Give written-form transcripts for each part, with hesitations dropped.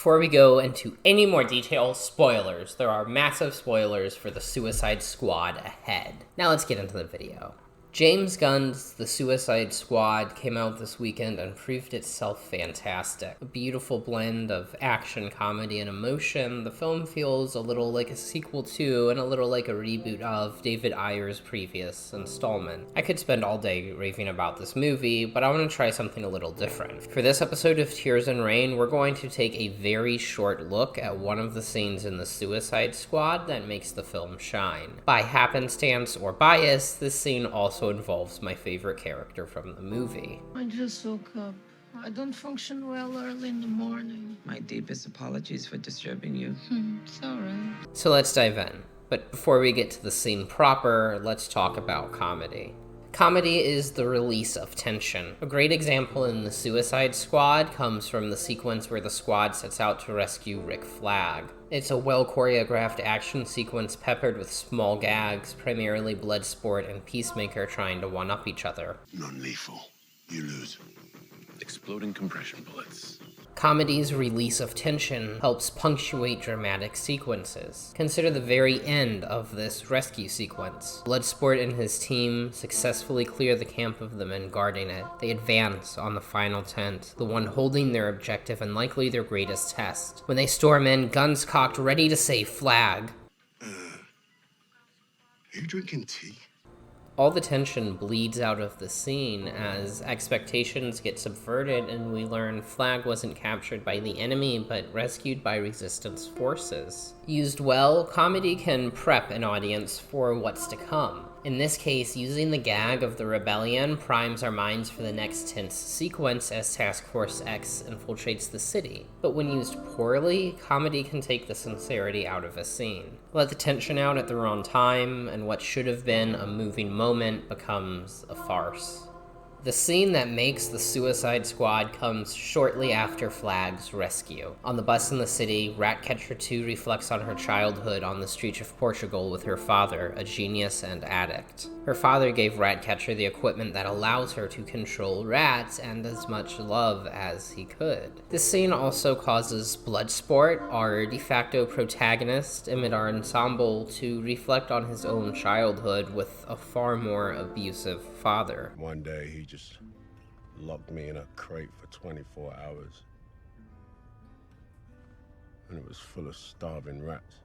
Before we go into any more detail, spoilers. There are massive spoilers for the Suicide Squad ahead. Now let's get into the video. James Gunn's The Suicide Squad came out this weekend and proved itself fantastic. A beautiful blend of action, comedy, and emotion. The film feels a little like a sequel to and a little like a reboot of David Ayer's previous installment. I could spend all day raving about this movie, but I want to try something a little different. For this episode of Tears and Rain, we're going to take a very short look at one of the scenes in The Suicide Squad that makes the film shine. By happenstance or bias, this scene also involves my favorite character from the movie. I just woke up. I don't function well early in the morning. My deepest apologies for disturbing you. It's alright. So let's dive in. But before we get to the scene proper, let's talk about comedy. Comedy is the release of tension. A great example in The Suicide Squad comes from the sequence where the squad sets out to rescue Rick Flag. It's a well-choreographed action sequence peppered with small gags, primarily Bloodsport and Peacemaker trying to one-up each other. Non-lethal. You lose. Exploding compression bullets. Comedy's release of tension helps punctuate dramatic sequences. Consider the very end of this rescue sequence. Bloodsport and his team successfully clear the camp of the men guarding it. They advance on the final tent, the one holding their objective and likely their greatest test. When they storm in, guns cocked, ready to save Flag. Are you drinking tea? All the tension bleeds out of the scene as expectations get subverted and we learn Flag wasn't captured by the enemy but rescued by resistance forces. Used well, comedy can prep an audience for what's to come. In this case, using the gag of the rebellion primes our minds for the next tense sequence as Task Force X infiltrates the city. But when used poorly, comedy can take the sincerity out of a scene. Let the tension out at the wrong time, and what should have been a moving moment becomes a farce. The scene that makes the Suicide Squad comes shortly after Flag's rescue. On the bus in the city, Ratcatcher 2 reflects on her childhood on the streets of Portugal with her father, a genius and addict. Her father gave Ratcatcher the equipment that allows her to control rats and as much love as he could. This scene also causes Bloodsport, our de facto protagonist, amid our ensemble, to reflect on his own childhood with a far more abusive father. One day he just locked me in a crate for 24 hours. And it was full of starving rats.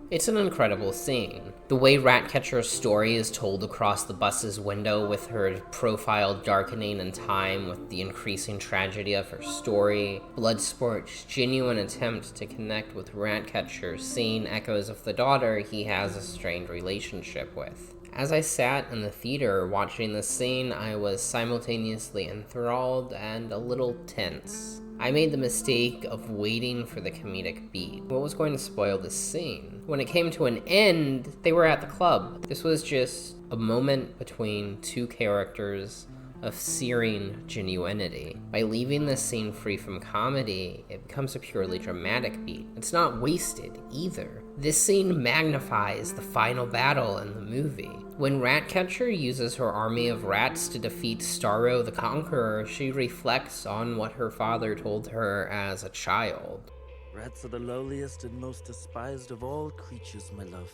It's an incredible scene. The way Ratcatcher's story is told across the bus's window, with her profile darkening in time with the increasing tragedy of her story, Bloodsport's genuine attempt to connect with Ratcatcher, seeing echoes of the daughter he has a strained relationship with. As I sat in the theater watching this scene, I was simultaneously enthralled and a little tense. I made the mistake of waiting for the comedic beat. What was going to spoil this scene? When it came to an end, they were at the club. This was just a moment between two characters of searing genuinity. By leaving this scene free from comedy, it becomes a purely dramatic beat. It's not wasted either. This scene magnifies the final battle in the movie. When Ratcatcher uses her army of rats to defeat Starro the Conqueror, she reflects on what her father told her as a child. Rats are the lowliest and most despised of all creatures, my love.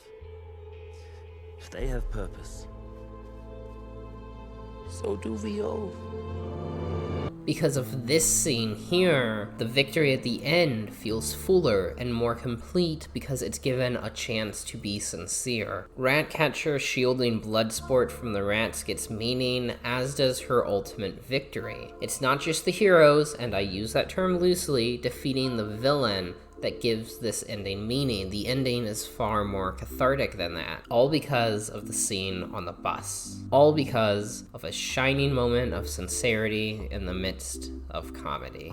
If they have purpose, so do we all. Because of this scene here, the victory at the end feels fuller and more complete because it's given a chance to be sincere. Ratcatcher shielding Bloodsport from the rats gets meaning, as does her ultimate victory. It's not just the heroes, and I use that term loosely, defeating the villain that gives this ending meaning. The ending is far more cathartic than that. All because of the scene on the bus. All because of a shining moment of sincerity in the midst of comedy.